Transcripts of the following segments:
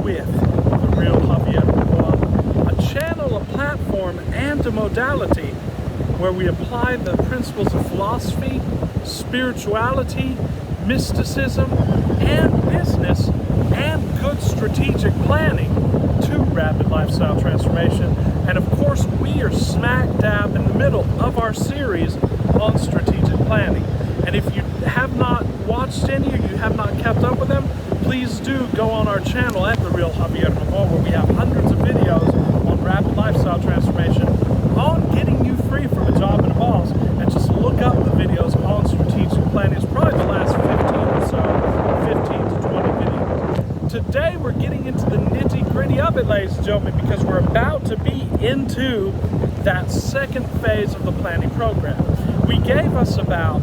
with The Real Javier Noah, a channel, a platform, and a modality where we apply the principles of philosophy, spirituality, mysticism, and business, and good strategic planning to rapid lifestyle transformation. And of course, we are smack dab in the middle of our series on strategic planning. And if you have not watched any or you have not kept up with them, please do go on our channel at The Real Javier Noah, where we have hundreds of videos on rapid lifestyle transformation, on getting you free from a job and a boss, and just look up the videos on strategic planning. It's probably the last 15 to 20 videos. Today we're getting into the nitty-gritty of it, ladies and gentlemen, because we're about to be into that second phase of the planning program. We gave us about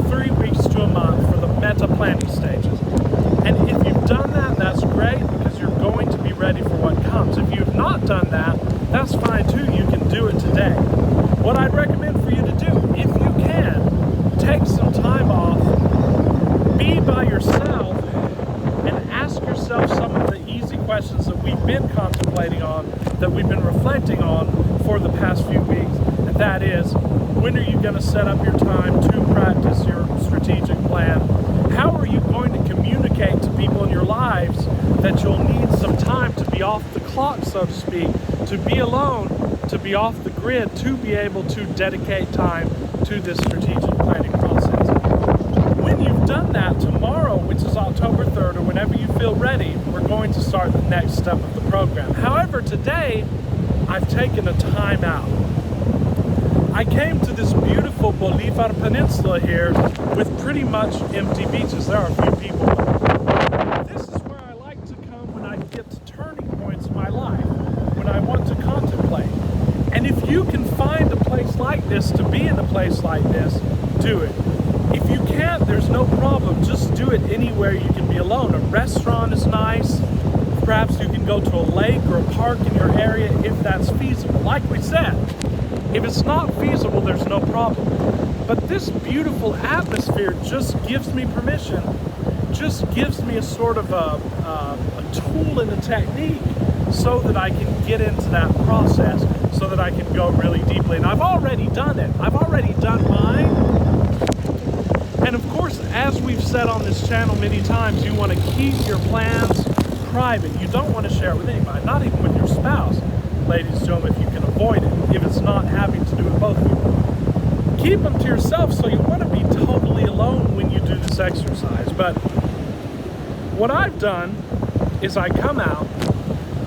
3 weeks to a month for the meta planning stages. And if you've done that, that's great, because you're going to be ready for what comes. If you've not done that, that's fine too. You can do it today. What I'd recommend for you to do, if you can, take some time off, be by yourself, and ask yourself some of the easy questions that we've been contemplating on, that we've been reflecting on for the past few weeks. And that is, when are you going to set up your time to practice your strategic plan? How are you going to communicate to people in your lives that you'll need some time to be off the clock, so to speak, to be alone, to be off the grid, to be able to dedicate time to this strategic planning process? When you've done that, tomorrow, which is October 3rd, or whenever you feel ready, we're going to start the next step of the program. However, today, I've taken a time out. I came to this beautiful Bolivar Peninsula here with pretty much empty beaches. There are a few people. This is where I like to come when I get to turning points in my life, when I want to contemplate. And if you can find a place like this, to be in a place like this, do it. If you can't, there's no problem. Just do it anywhere you can be alone. A restaurant is nice. Perhaps you can go to a lake or a park in your area if that's feasible. Like we said, if it's not feasible, there's no problem. But this beautiful atmosphere just gives me permission, just gives me a sort of a tool and a technique so that I can get into that process, so that I can go really deeply. And I've already done it. I've already done mine. And of course, as we've said on this channel many times, you want to keep your plans private. You don't want to share it with anybody, not even with your spouse. Ladies and gentlemen, if you can avoid it, if it's not having to do with both of you. Keep them to yourself, so you want to be totally alone when you do this exercise. But what I've done is I come out,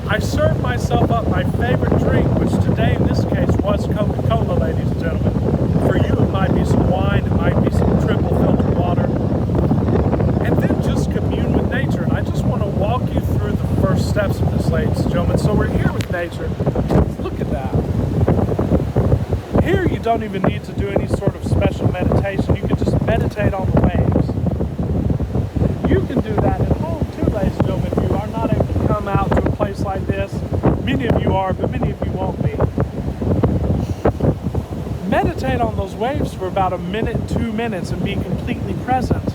I serve myself up my favorite drink, which today in this case was Coca-Cola, ladies and gentlemen. For you it might be some wine, it might be some triple filtered water. And then just commune with nature. And I just want to walk you through the first steps of this, ladies and gentlemen. So we're here with nature. Look at that. Here you don't even need to do any sort of special meditation. You can just meditate on the waves. You can do that at home too, ladies and gentlemen, if you are not able to come out to a place like this. Many of you are, but many of you won't be. Meditate on those waves for about a minute, 2 minutes, and be completely present.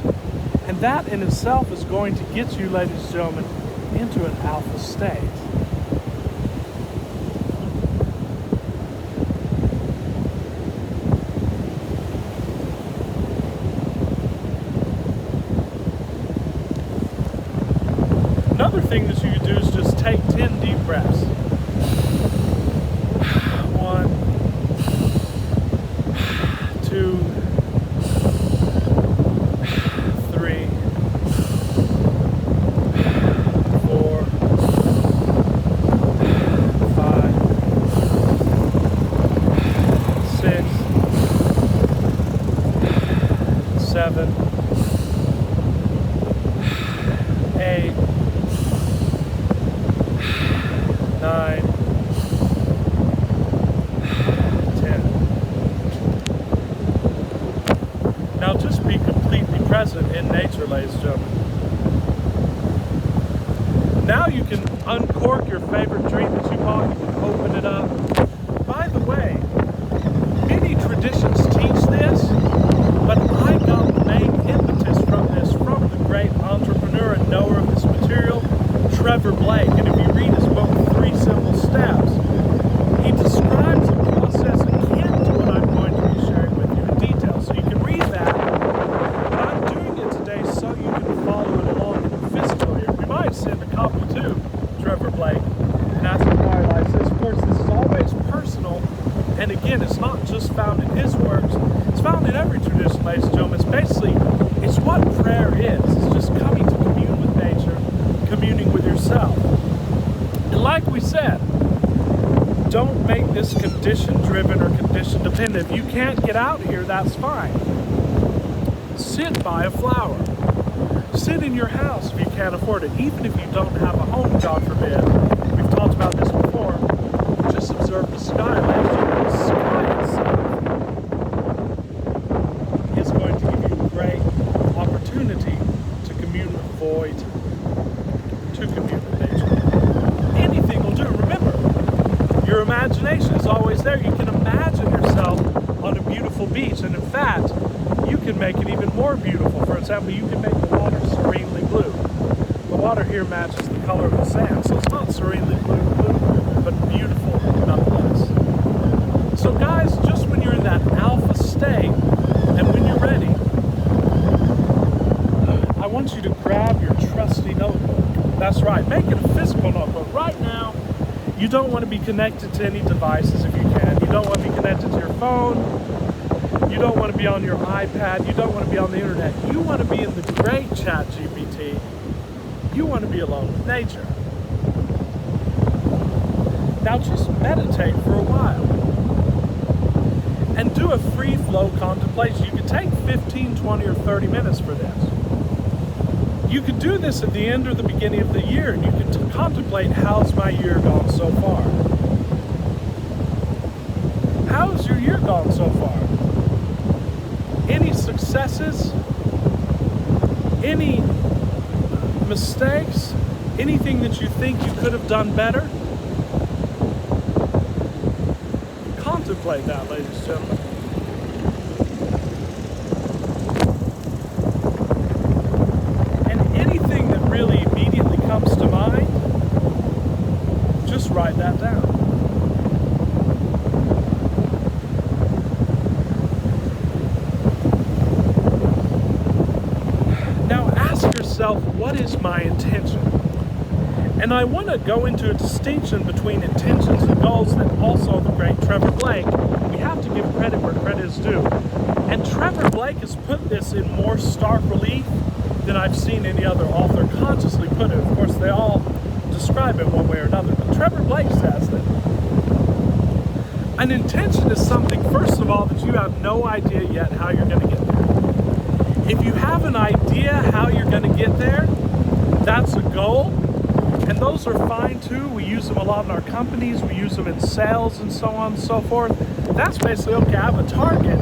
And that in itself is going to get you, ladies and gentlemen, into an alpha state. Another thing that you can do is just take 10 deep breaths. 1, 2, 3, 4, 5, 6, 7, 8, 9, 10. Now just be completely present in nature, ladies and gentlemen. Now you can uncork your favorite drink that you bought. You can open it up. By the way, many traditions teach this, but I got the main impetus from this from the great entrepreneur and knower of this material, Trevor Blake. And said, don't make this condition driven or condition dependent. If you can't get out here, that's fine. Sit by a flower. Sit in your house if you can't afford it. Even if you don't have a home, God forbid. We've talked about this before. Just observe the sky. The sky itself is going to give you a great opportunity to commune with the void, to commune with nature. Anything will do. Remember, your imagination is always there. You can imagine yourself on a beautiful beach, and in fact, you can make it even more beautiful. For example, you can make the water serenely blue. The water here matches the color of the sand, so it's not serenely blue, but beautiful nonetheless. So guys, just when you're in that alpha state, and when you're ready, I want you to grab your trusty notebook. That's right, make it a physical notebook. Right now, you don't want to be connected to any devices if you can. You don't want to be connected to your phone. You don't want to be on your iPad. You don't want to be on the internet. You want to be in the great ChatGPT. You want to be alone with nature. Now just meditate for a while. And do a free flow contemplation. You can take 15, 20, or 30 minutes for this. You could do this at the end or the beginning of the year, and you can contemplate, how's my year gone so far? How's your year gone so far? Any successes? Any mistakes? Anything that you think you could have done better? Contemplate that, ladies and gentlemen. And anything that really immediately comes to mind, just write that down. What is my intention? And I want to go into a distinction between intentions and goals that also the great Trevor Blake, we have to give credit where credit is due. And Trevor Blake has put this in more stark relief than I've seen any other author consciously put it. Of course, they all describe it one way or another. But Trevor Blake says that an intention is something, first of all, that you have no idea yet how you're going to get there. If you have an idea how you're going to get there, that's a goal, and those are fine too. We use them a lot in our companies, we use them in sales and so on and so forth. That's basically, okay, I have a target.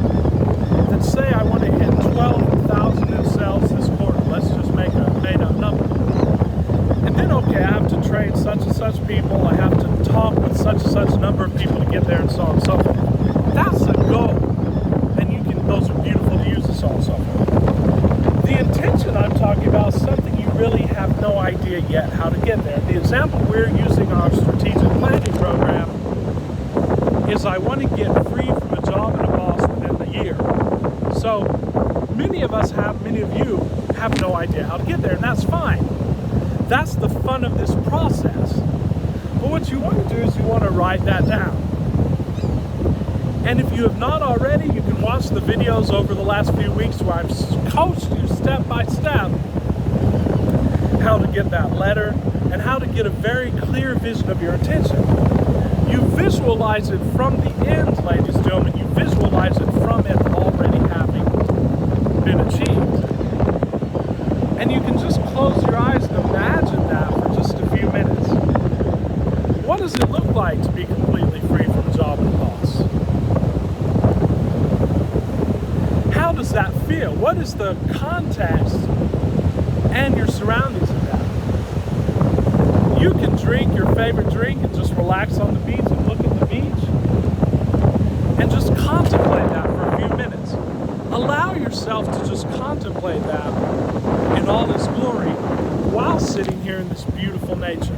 Let's say I want to hit 12,000 in sales this quarter. Let's just make a made-up number. And then, okay, I have to train such and such people, I have to talk with such and such number of people to get there and so on and so forth. That's a goal, and those are beautiful to use and so on and so forth. The intention I'm talking about is something you really have no idea yet how to get there. The example we're using our strategic planning program is I want to get free from a job and a boss within the year. So many of you have no idea how to get there, and that's fine. That's the fun of this process. But what you want to do is you want to write that down. And if you have not already, you can watch the videos over the last few weeks where I've coached you step by step how to get that letter and how to get a very clear vision of your intention. You visualize it from the end, ladies and gentlemen. You visualize it from it already having been achieved. And you can just close your eyes and imagine that for just a few minutes. What does it look like to be completely free from a job and a boss? How does that feel? What is the context and your surroundings of that? You can drink your favorite drink and just relax on the beach and look at the beach and just contemplate that for a few minutes. Allow yourself to just contemplate that in all its glory while sitting here in this beautiful nature.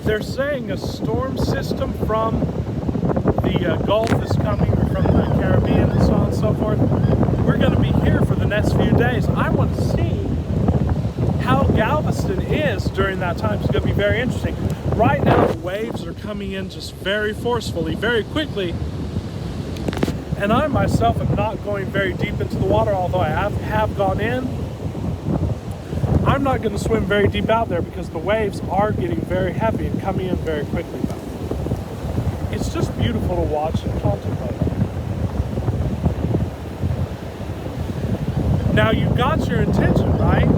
They're saying a storm system from the Gulf is coming, or from the Caribbean and so on and so forth. We're going to be here for the next few days. I want to see how Galveston is during that time is going to be very interesting. Right now, the waves are coming in just very forcefully, very quickly. And I myself am not going very deep into the water, although I have gone in. I'm not going to swim very deep out there because the waves are getting very heavy and coming in very quickly. But it's just beautiful to watch and contemplate. Now you got your intention, right?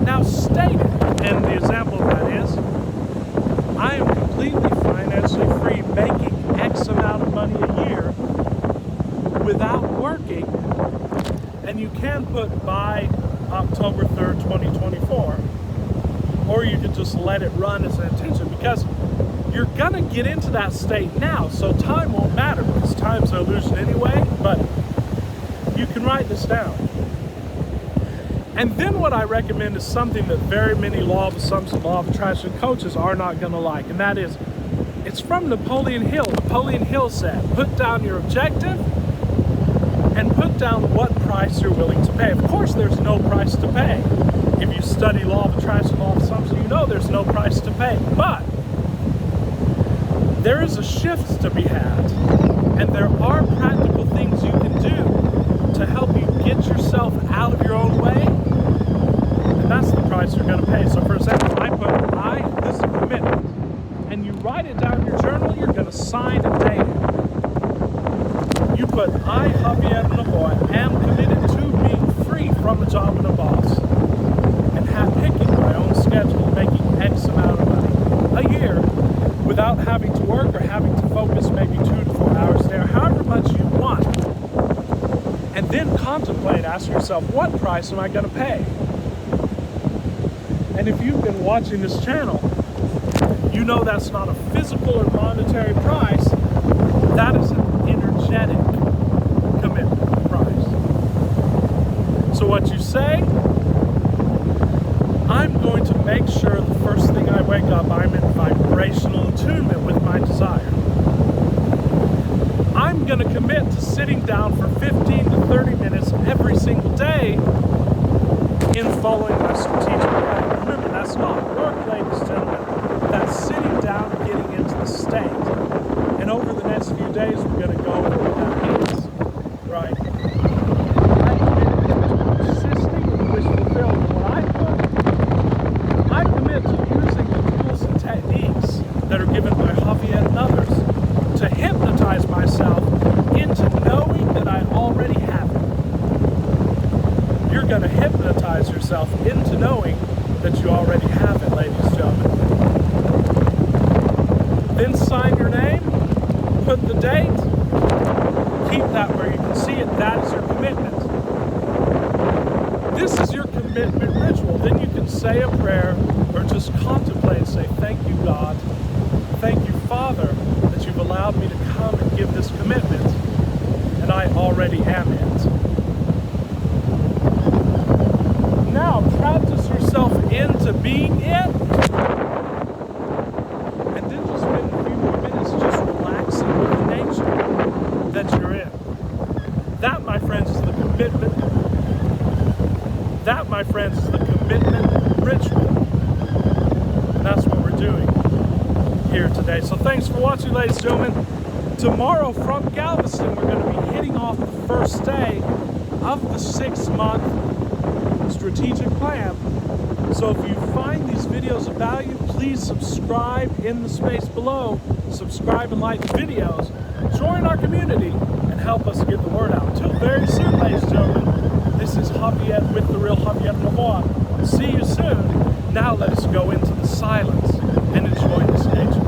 Now state it. And the example of that is, I am completely financially free, making X amount of money a year without working. And you can put by October 3rd, 2024, or you could just let it run as an intention, because you're gonna get into that state now, so time won't matter because time's an illusion anyway. But you can write this down. And then what I recommend is something that very many law of assumption, law of attraction coaches are not gonna like, and that is, it's from Napoleon Hill. Napoleon Hill said, put down your objective and put down what price you're willing to pay. Of course, there's no price to pay. If you study law of attraction, law of assumption, you know there's no price to pay. But there is a shift to be had, and there are practical things you can do to help you get yourself out of your own way, and that's the price you're going to pay. So for example, this is a commitment, and you write it down in your journal. You're going to sign and date it. You put, I, Javier Novoa, am committed to being free from a job and a boss, and picking my own schedule, making X amount of money a year without having to work or having to focus maybe 2 to 4 hours a day, or however much you want. And then contemplate, ask yourself, what price am I going to pay? And if you've been watching this channel, you know that's not a physical or monetary price. That is an energetic commitment price. So what you say, I'm going to make sure the first thing I wake up, I'm in vibrational attunement with my desire. I'm going to commit to sitting down for 15 to 30 minutes every single day in following my strategic plan. Remember, that's not work, ladies and gentlemen. That's sitting down, getting into the state. And over the next few days, we're going to go over what that means, right? I commit to persisting in wish fulfillment. What I commit to using the tools and techniques that are given by Javier and others to hypnotize myself into knowing that I already have it. You're going to hypnotize yourself into knowing that you already have it, ladies and gentlemen. Then sign your name, put the date, keep that where you can see it. That is your commitment. This is your commitment ritual. Then you can say a prayer or just contemplate and say, thank you, God. Thank you, Father, that you've allowed me to come and give this commitment, and I already am it. Now practice yourself into being it, and then just spend a few more minutes just relaxing with the nature that you're in. That, my friends, is the commitment. That, my friends, is the commitment ritual. And that's what we're doing here today. So thanks for watching, ladies and gentlemen. Tomorrow from Galveston, we're going to be hitting off the first day of the 6-month strategic plan. So if you find these videos of value, please subscribe in the space below. Subscribe and like the videos. Join our community and help us get the word out. Until very soon, ladies and gentlemen, this is Javier with the real Javier Novoa. See you soon. Now let us go into the silence and enjoy this nature.